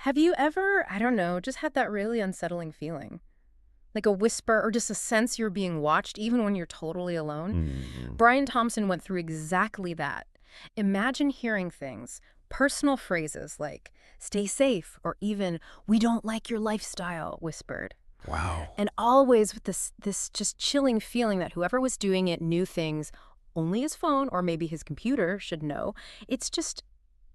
Have you ever, I don't know, just had that really unsettling feeling? Like a whisper or just a sense you're being watched even when you're totally alone? Mm. Brian Thompson went through exactly that. Imagine hearing things, personal phrases like, stay safe, or even, we don't like your lifestyle, whispered. Wow. And always with this just chilling feeling that whoever was doing it knew things only his phone or maybe his computer should know. It's just,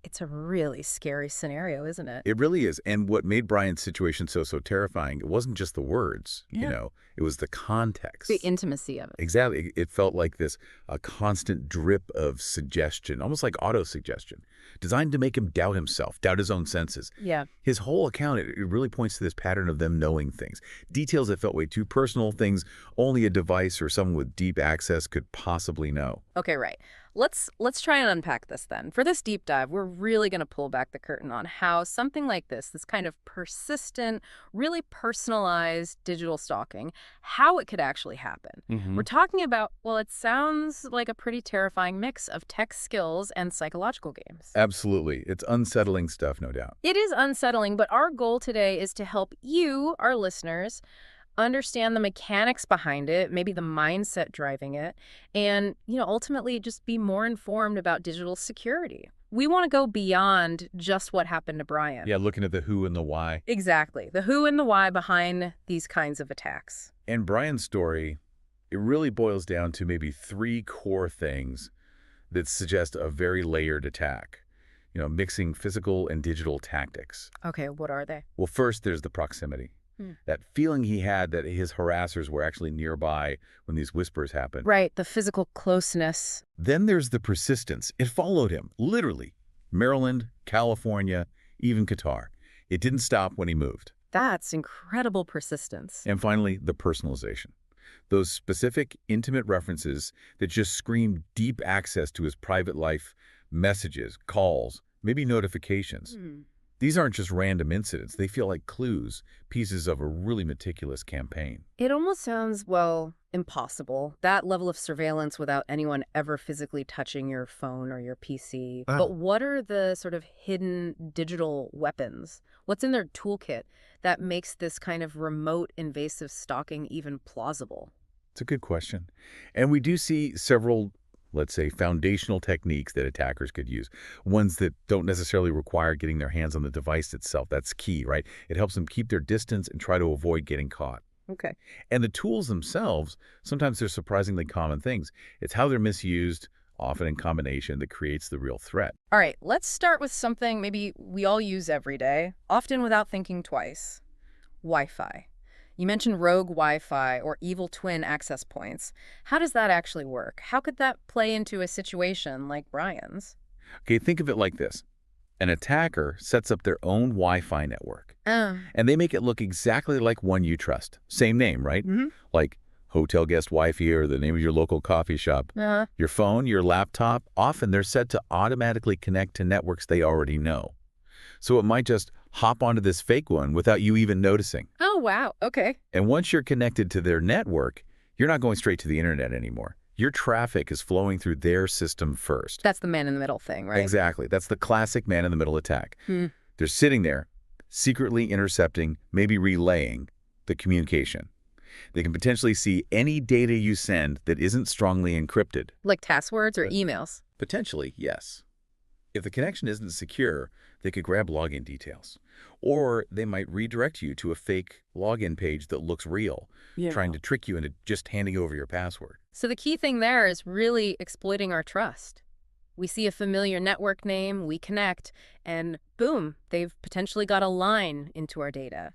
it's a really scary scenario, isn't it? It really is. And what made Brian's situation so terrifying, it wasn't just the words, Yeah. it was the The context. intimacy of it. Exactly. It felt like this a constant drip of suggestion, almost like auto-suggestion, designed to make him doubt himself, doubt his own senses. Yeah. His whole account, it really points to this pattern of them knowing things. Details that felt way too personal, things only a device or someone with deep access could possibly know. Okay, right. Let's try and unpack this then. For this deep dive, we're really going to pull back the curtain on how something like this kind of persistent, really personalized digital stalking, how it could actually happen. Hmm. We're talking about, well, it sounds like a pretty terrifying mix of tech skills and psychological games. Absolutely. It's unsettling stuff, no doubt. It is unsettling, but our goal today is to help you, our listeners, understand the mechanics behind it, maybe the mindset driving it, and, ultimately just be more informed about digital security. We want to go beyond just what happened to Brian. Yeah, looking at the who and the why. Exactly. The who and the why behind these kinds of attacks. And Brian's story, it really boils down to maybe three core things that suggest a very layered attack, mixing physical and digital tactics. Okay, what are they? Well, first, there's the proximity. That feeling he had that his harassers were actually nearby when these whispers happened. Right, the physical closeness. Then there's the persistence. It followed him, literally. Maryland, California, even Qatar. It didn't stop when he moved. That's incredible persistence. And finally, the personalization. Those specific, intimate references that just scream deep access to his private life, messages, calls, maybe notifications. These aren't just random incidents. They feel like clues, pieces of a really meticulous campaign. It almost sounds, well, impossible. That level of surveillance without anyone ever physically touching your phone or your PC. But what are the sort of hidden digital weapons? What's in their toolkit that makes this kind of remote invasive stalking even plausible? It's a good question. And we do see several, let's say, foundational techniques that attackers could use. Ones that don't necessarily require getting their hands on the device itself. That's key, right? It helps them keep their distance and try to avoid getting caught. Okay. And the tools themselves, sometimes they're surprisingly common things. It's how they're misused, often in combination, that creates the real threat. All right, let's start with something maybe we all use every day, often without thinking twice. Wi-Fi. You mentioned rogue Wi-Fi or evil twin access points. How does that actually work? How could that play into a situation like Brian's? Okay, think of it like this. An attacker sets up their own Wi-Fi network, Oh. and they make it look exactly like one you trust. Same name, right? Like hotel guest Wi-Fi or the name of your local coffee shop. Uh-huh. Your phone, your laptop, often they're set to automatically connect to networks they already know. So it might just hop onto this fake one without you even noticing. Oh, wow. Okay. And once you're connected to their network, you're not going straight to the internet anymore. Your traffic is flowing through their system first. That's the man in the middle thing, right? Exactly. That's the classic man-in-the-middle attack. Hmm. They're sitting there, secretly intercepting, maybe relaying the communication. They can potentially see any data you send that isn't strongly encrypted. Like passwords or emails. Potentially, yes. If the connection isn't secure, they could grab login details. Or they might redirect you to a fake login page that looks real, trying to trick you into just handing over your password. So the key thing there is really exploiting our trust. We see a familiar network name, we connect, and boom, they've potentially got a line into our data.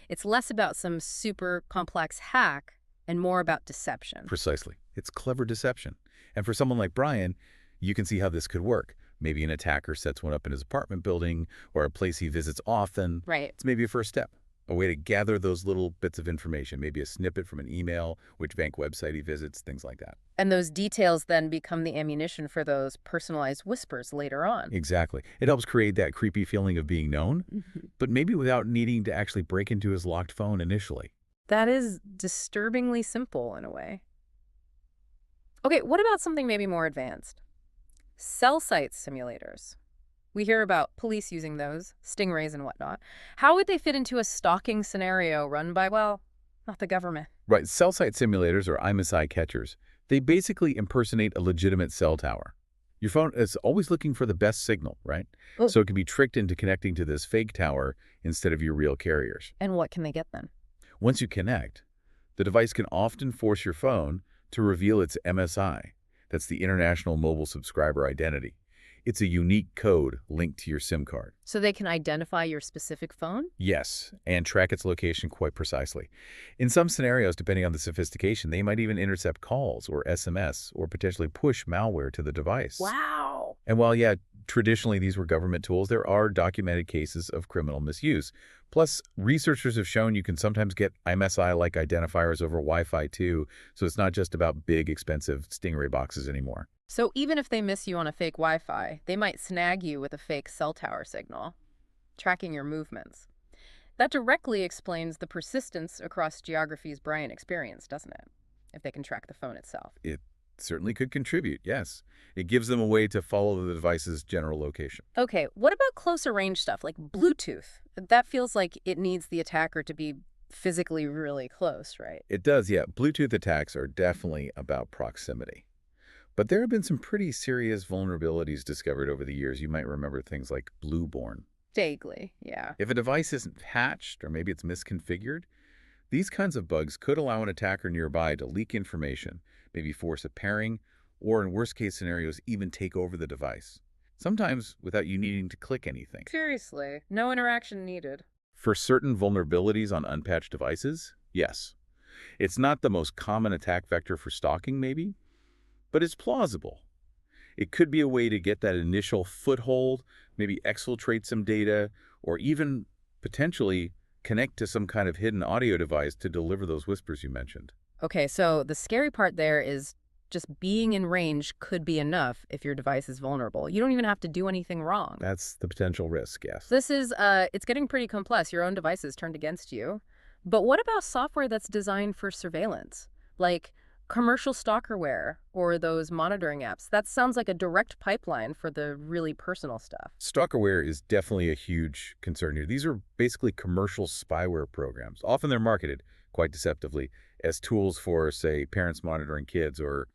It's less about some super complex hack and more about deception. Precisely. It's clever deception. And for someone like Brian, you can see how this could work. Maybe an attacker sets one up in his apartment building or a place he visits often. Right. It's maybe a first step, a way to gather those little bits of information, maybe a snippet from an email, which bank website he visits, things like that. And those details then become the ammunition for those personalized whispers later on. Exactly. It helps create that creepy feeling of being known, but maybe without needing to actually break into his locked phone initially. That is disturbingly simple in a way. Okay, what about something maybe more advanced? Cell site simulators. We hear about police using those, stingrays and whatnot. How would they fit into a stalking scenario run by, well, not the government? Right, cell site simulators or IMSI catchers, they basically impersonate a legitimate cell tower. Your phone is always looking for the best signal, right? Oh. So it can be tricked into connecting to this fake tower instead of your real carriers. And what can they get then? Once you connect, the device can often force your phone to reveal its MSI. That's the International Mobile Subscriber Identity. It's a unique code linked to your SIM card. So they can identify your specific phone? Yes, and track its location quite precisely. In some scenarios, depending on the sophistication, they might even intercept calls or SMS or potentially push malware to the device. Wow. And while, yeah, traditionally these were government tools, there are documented cases of criminal misuse. Plus, researchers have shown you can sometimes get MSI-like identifiers over Wi-Fi too, so it's not just about big, expensive Stingray boxes anymore. So even if they miss you on a fake Wi-Fi, they might snag you with a fake cell tower signal, tracking your movements. That directly explains the persistence across geographies Brian experienced, doesn't it? If they can track the phone itself. It certainly could contribute, yes. It gives them a way to follow the device's general location. Okay, what about closer range stuff like Bluetooth? That feels like it needs the attacker to be physically really close, right? It does, yeah. Bluetooth attacks are definitely about proximity. But there have been some pretty serious vulnerabilities discovered over the years. You might remember things like Blueborn. Vaguely, yeah. If a device isn't patched or maybe it's misconfigured, these kinds of bugs could allow an attacker nearby to leak information, maybe force a pairing, or in worst-case scenarios, even take over the device. Sometimes without you needing to click anything. Seriously, no interaction needed. For certain vulnerabilities on unpatched devices, yes. It's not the most common attack vector for stalking, maybe, but it's plausible. It could be a way to get that initial foothold, maybe exfiltrate some data, or even potentially connect to some kind of hidden audio device to deliver those whispers you mentioned. Okay, so the scary part there is just being in range could be enough if your device is vulnerable. You don't even have to do anything wrong. That's the potential risk, yes. This is, it's getting pretty complex. Your own device is turned against you. But what about software that's designed for surveillance? Like commercial stalkerware or those monitoring apps? That sounds like a direct pipeline for the really personal stuff. Stalkerware is definitely a huge concern here. These are basically commercial spyware programs. Often they're marketed, quite deceptively, as tools for, say, parents monitoring kids or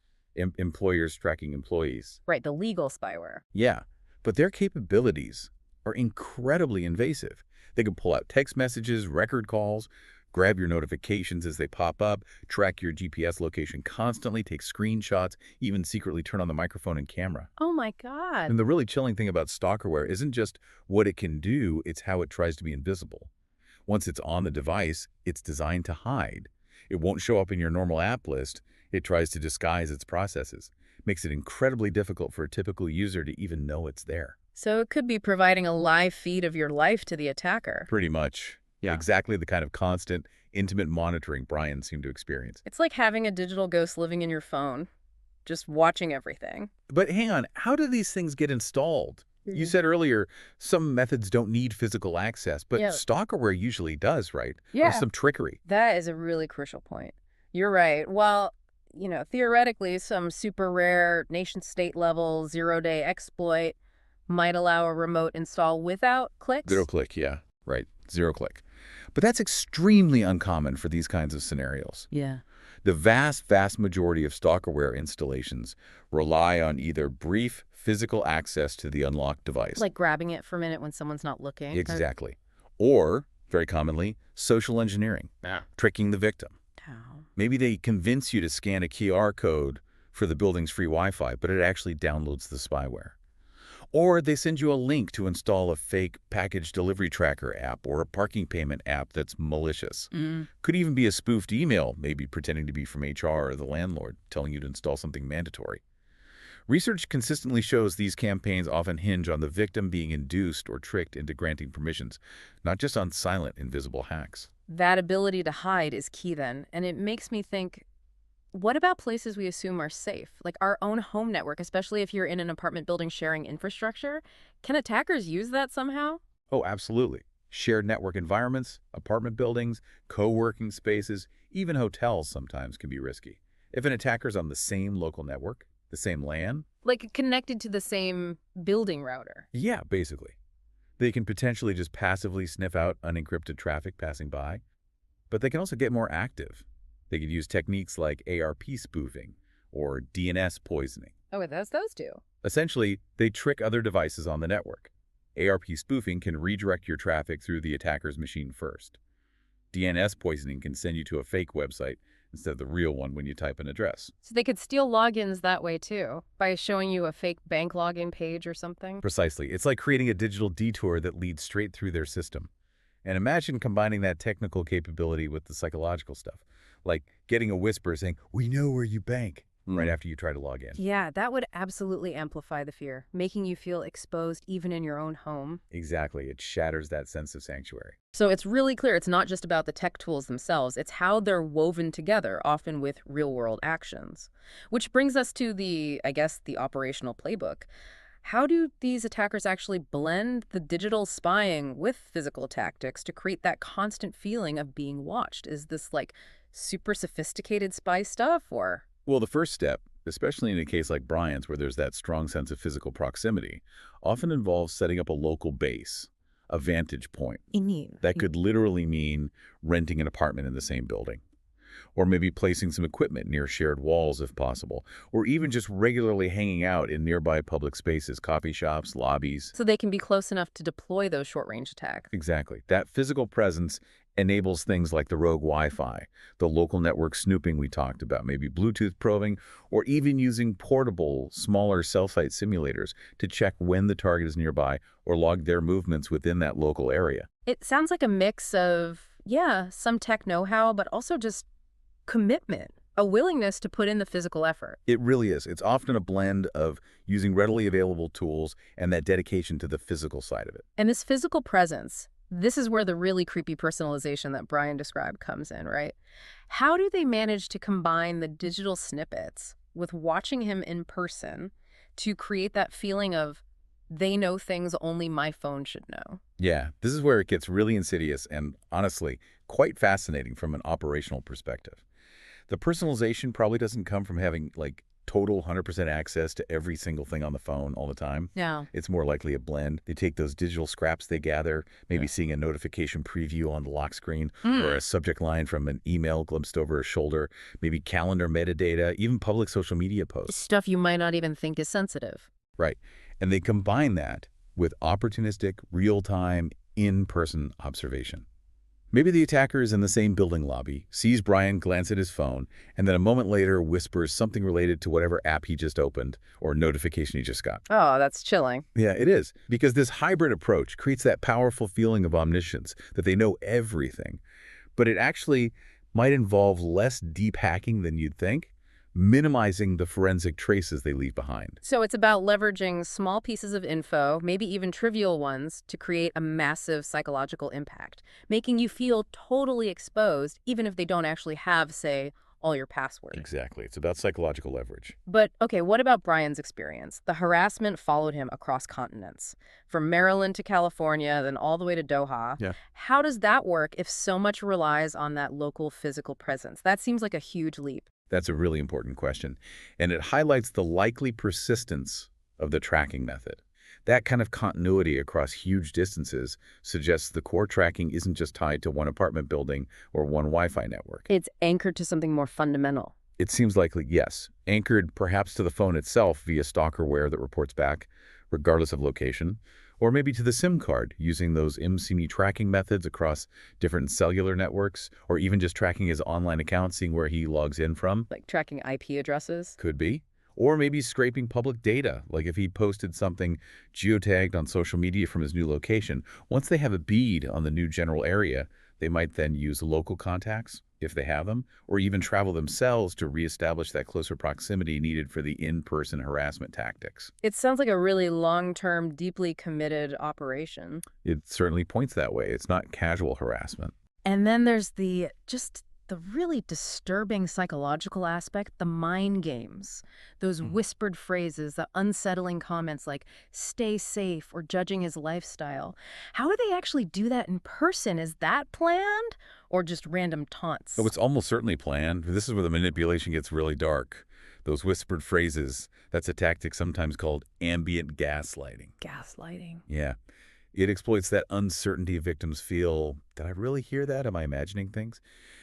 employers tracking employees. Right, the legal spyware. Yeah, but their capabilities are incredibly invasive. They can pull out text messages, record calls, grab your notifications as they pop up, track your GPS location constantly, take screenshots, even secretly turn on the microphone and camera. Oh my God. And the really chilling thing about stalkerware isn't just what it can do, it's how it tries to be invisible. Once it's on the device, it's designed to hide. It won't show up in your normal app list. It tries to disguise its processes. Makes it incredibly difficult for a typical user to even know it's there. So it could be providing a live feed of your life to the attacker. Pretty much. Yeah. Exactly the kind of constant, intimate monitoring Brian seemed to experience. It's like having a digital ghost living in your phone, just watching everything. But hang on, how do these things get installed? You said earlier, some methods don't need physical access, but stalkerware usually does, right? Yeah. Or some trickery. That is a really crucial point. You're right. Well, you know, theoretically, some super rare nation-state level zero-day exploit might allow a remote install without clicks. Zero click, yeah. Right, zero click. But that's extremely uncommon for these kinds of scenarios. Yeah. The vast, vast majority of stalkerware installations rely on either brief physical access to the unlocked device. Like grabbing it for a minute when someone's not looking. Exactly. Or, very commonly, social engineering, tricking the victim. Maybe they convince you to scan a QR code for the building's free Wi-Fi, but it actually downloads the spyware. Or they send you a link to install a fake package delivery tracker app or a parking payment app that's malicious. Could even be a spoofed email, maybe pretending to be from HR or the landlord, telling you to install something mandatory. Research consistently shows these campaigns often hinge on the victim being induced or tricked into granting permissions, not just on silent, invisible hacks. That ability to hide is key then, and it makes me think, what about places we assume are safe, like our own home network, especially if you're in an apartment building sharing infrastructure? Can attackers use that somehow? Oh, absolutely. Shared network environments, apartment buildings, co-working spaces, even hotels sometimes can be risky. If an attacker's on the same local network, The same LAN? Like connected to the same building router. Yeah, basically. They can potentially just passively sniff out unencrypted traffic passing by, but they can also get more active. They could use techniques like ARP spoofing or DNS poisoning. Oh, it does those two. Essentially, they trick other devices on the network. ARP spoofing can redirect your traffic through the attacker's machine first. DNS poisoning can send you to a fake website instead of the real one when you type an address. So they could steal logins that way too, by showing you a fake bank login page or something? Precisely. It's like creating a digital detour that leads straight through their system. And imagine combining that technical capability with the psychological stuff, like getting a whisper saying, "We know where you bank," right after you try to log in. Yeah, that would absolutely amplify the fear, making you feel exposed even in your own home. Exactly. It shatters that sense of sanctuary. So it's really clear it's not just about the tech tools themselves, it's how they're woven together, often with real-world actions. Which brings us to I guess, the operational playbook. How do these attackers actually blend the digital spying with physical tactics to create that constant feeling of being watched? Is this like super sophisticated spy stuff or? Well, the first step, especially in a case like Brian's where there's that strong sense of physical proximity, often involves setting up a local base, a vantage point. That could literally mean renting an apartment in the same building, or maybe placing some equipment near shared walls if possible, or even just regularly hanging out in nearby public spaces, coffee shops, lobbies. So they can be close enough to deploy those short-range attacks. Exactly. That physical presence enables things like the rogue Wi-Fi, the local network snooping we talked about, maybe Bluetooth probing, or even using portable, smaller cell site simulators to check when the target is nearby or log their movements within that local area. It sounds like a mix of, yeah, some tech know-how, but also just commitment, a willingness to put in the physical effort. It really is. It's often a blend of using readily available tools and that dedication to the physical side of it. And this physical presence, this is where the really creepy personalization that Brian described comes in, right? How do they manage to combine the digital snippets with watching him in person to create that feeling of they know things only my phone should know? Yeah, this is where it gets really insidious and, honestly, quite fascinating from an operational perspective. The personalization probably doesn't come from having, like, total 100% access to every single thing on the phone all the time. Yeah. It's more likely a blend. They take those digital scraps they gather, maybe seeing a notification preview on the lock screen or a subject line from an email glimpsed over a shoulder, maybe calendar metadata, even public social media posts. Stuff you might not even think is sensitive. Right. And they combine that with opportunistic, real-time, in-person observation. Maybe the attacker is in the same building lobby, sees Brian glance at his phone, and then a moment later whispers something related to whatever app he just opened or notification he just got. Oh, that's chilling. Yeah, it is. Because this hybrid approach creates that powerful feeling of omniscience, that they know everything. But it actually might involve less deep hacking than you'd think, minimizing the forensic traces they leave behind. So it's about leveraging small pieces of info, maybe even trivial ones, to create a massive psychological impact, making you feel totally exposed, even if they don't actually have, say, all your passwords. Exactly. It's about psychological leverage. But, okay, what about Brian's experience? The harassment followed him across continents, from Maryland to California, then all the way to Doha. Yeah. How does that work if so much relies on that local physical presence? That seems like a huge leap. That's a really important question, and it highlights the likely persistence of the tracking method. That kind of continuity across huge distances suggests the core tracking isn't just tied to one apartment building or one Wi-Fi network. It's anchored to something more fundamental. It seems likely, yes, anchored perhaps to the phone itself via stalkerware that reports back, regardless of location, or maybe to the SIM card using those MCME tracking methods across different cellular networks, or even just tracking his online account, seeing where he logs in from. Like tracking IP addresses? Could be. Or maybe scraping public data, like if he posted something geotagged on social media from his new location. Once they have a bead on the new general area, they might then use local contacts, if they have them, or even travel themselves to reestablish that closer proximity needed for the in-person harassment tactics. It sounds like a really long-term, deeply committed operation. It certainly points that way. It's not casual harassment. And then there's the really disturbing psychological aspect, the mind games. Those whispered phrases, the unsettling comments like, stay safe, or judging his lifestyle. How do they actually do that in person? Is that planned? Or just random taunts? Oh, it's almost certainly planned. This is where the manipulation gets really dark. those whispered phrases. That's a tactic sometimes called ambient gaslighting. Gaslighting. Yeah. It exploits that uncertainty victims feel. Did I really hear that? Am I imagining things?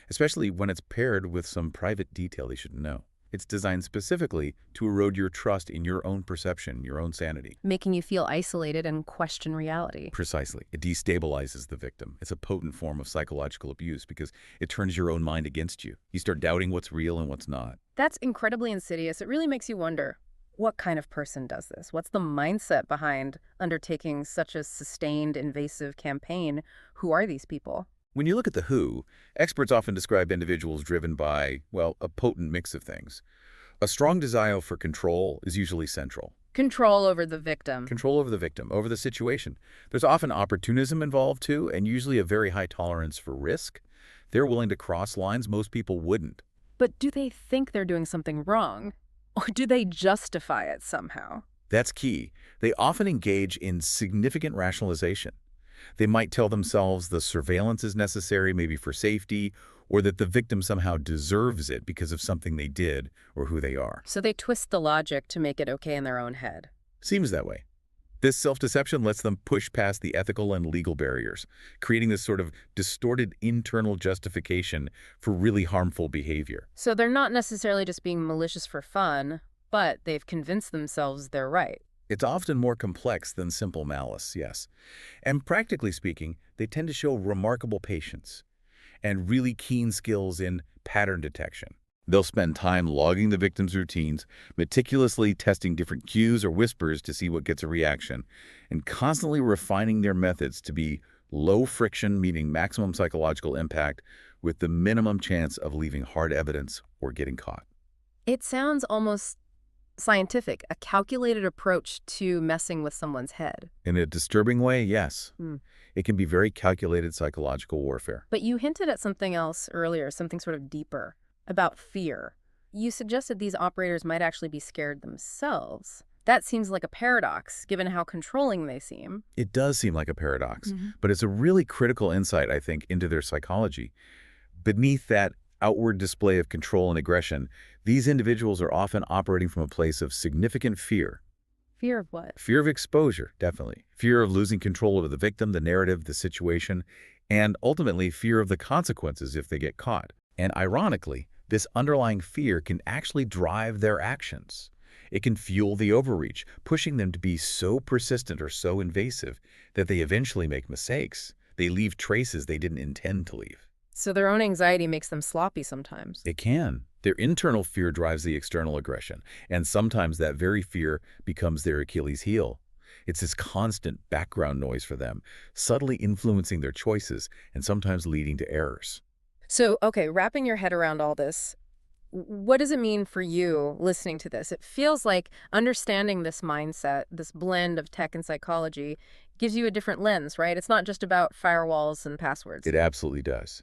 Especially when it's paired with some private detail they shouldn't know. It's designed specifically to erode your trust in your own perception, your own sanity. Making you feel isolated and question reality. Precisely. It destabilizes the victim. It's a potent form of psychological abuse because it turns your own mind against you. You start doubting what's real and what's not. That's incredibly insidious. It really makes you wonder, what kind of person does this? What's the mindset behind undertaking such a sustained, invasive campaign? Who are these people? When you look at the WHO, experts often describe individuals driven by, well, a potent mix of things. A strong desire for control is usually central. Control over the victim. Control over the victim, over the situation. There's often opportunism involved too, and usually a very high tolerance for risk. They're willing to cross lines most people wouldn't. But do they think they're doing something wrong? Or do they justify it somehow? That's key. They often engage in significant rationalization. They might tell themselves the surveillance is necessary, maybe for safety, or that the victim somehow deserves it because of something they did or who they are. So they twist the logic to make it okay in their own head. Seems that way. This self-deception lets them push past the ethical and legal barriers, creating this sort of distorted internal justification for really harmful behavior. So they're not necessarily just being malicious for fun, but they've convinced themselves they're right. It's often more complex than simple malice, yes. And practically speaking, they tend to show remarkable patience and really keen skills in pattern detection. They'll spend time logging the victim's routines, meticulously testing different cues or whispers to see what gets a reaction, and constantly refining their methods to be low friction, meaning maximum psychological impact, with the minimum chance of leaving hard evidence or getting caught. It sounds almost scientific, a calculated approach to messing with someone's head. In a disturbing way, yes. It can be very calculated psychological warfare. But you hinted at something else earlier, something sort of deeper, about fear. You suggested these operators might actually be scared themselves. That seems like a paradox, given how controlling they seem. It does seem like a paradox, but it's a really critical insight, I think, into their psychology. Beneath that outward display of control and aggression, these individuals are often operating from a place of significant fear. Fear of what? Fear of exposure, definitely. Fear of losing control over the victim, the narrative, the situation, and ultimately fear of the consequences if they get caught. And ironically, this underlying fear can actually drive their actions. It can fuel the overreach, pushing them to be so persistent or so invasive that they eventually make mistakes. They leave traces they didn't intend to leave. So their own anxiety makes them sloppy sometimes. It can. Their internal fear drives the external aggression, and sometimes that very fear becomes their Achilles heel. It's this constant background noise for them, subtly influencing their choices and sometimes leading to errors. So, okay, wrapping your head around all this, what does it mean for you listening to this? It feels like understanding this mindset, this blend of tech and psychology, gives you a different lens, right? It's not just about firewalls and passwords. It absolutely does.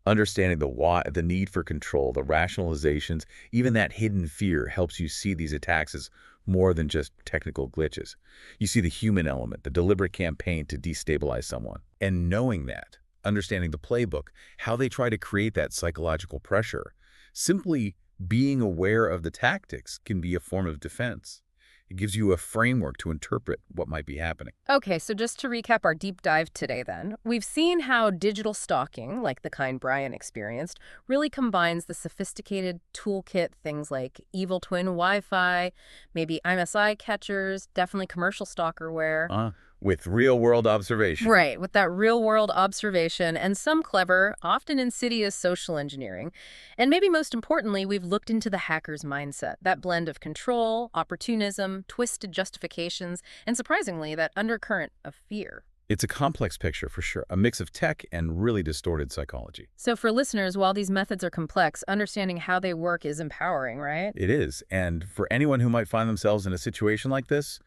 Understanding the why, the need for control, the rationalizations, even that hidden fear helps you see these attacks as more than just technical glitches. You see the human element, the deliberate campaign to destabilize someone. And knowing that, understanding the playbook, how they try to create that psychological pressure, simply being aware of the tactics can be a form of defense. It gives you a framework to interpret what might be happening. Okay, so just to recap our deep dive today then, we've seen how digital stalking, like the kind Brian experienced, really combines the sophisticated toolkit, things like evil twin Wi-Fi, maybe MSI catchers, definitely commercial stalkerware. With real-world observation. Right, with that real-world observation and some clever, often insidious social engineering. And maybe most importantly, we've looked into the hacker's mindset, that blend of control, opportunism, twisted justifications, and surprisingly, that undercurrent of fear. It's a complex picture for sure, a mix of tech and really distorted psychology. So for listeners, while these methods are complex, understanding how they work is empowering, right? It is, and for anyone who might find themselves in a situation like this,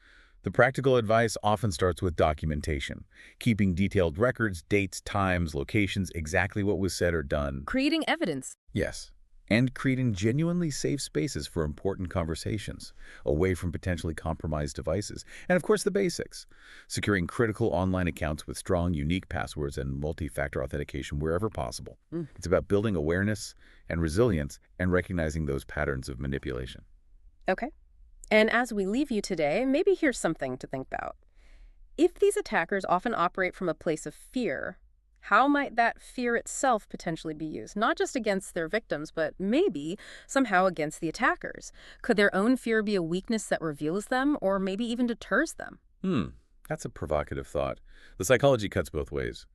the practical advice often starts with documentation, keeping detailed records, dates, times, locations, exactly what was said or done. Creating evidence. Yes, and creating genuinely safe spaces for important conversations, away from potentially compromised devices. And of course, the basics, securing critical online accounts with strong, unique passwords and multi-factor authentication wherever possible. It's about building awareness and resilience and recognizing those patterns of manipulation. Okay. And as we leave you today, maybe here's something to think about. If these attackers often operate from a place of fear, how might that fear itself potentially be used? Not just against their victims, but maybe somehow against the attackers. Could their own fear be a weakness that reveals them, or maybe even deters them? That's a provocative thought. The psychology cuts both ways.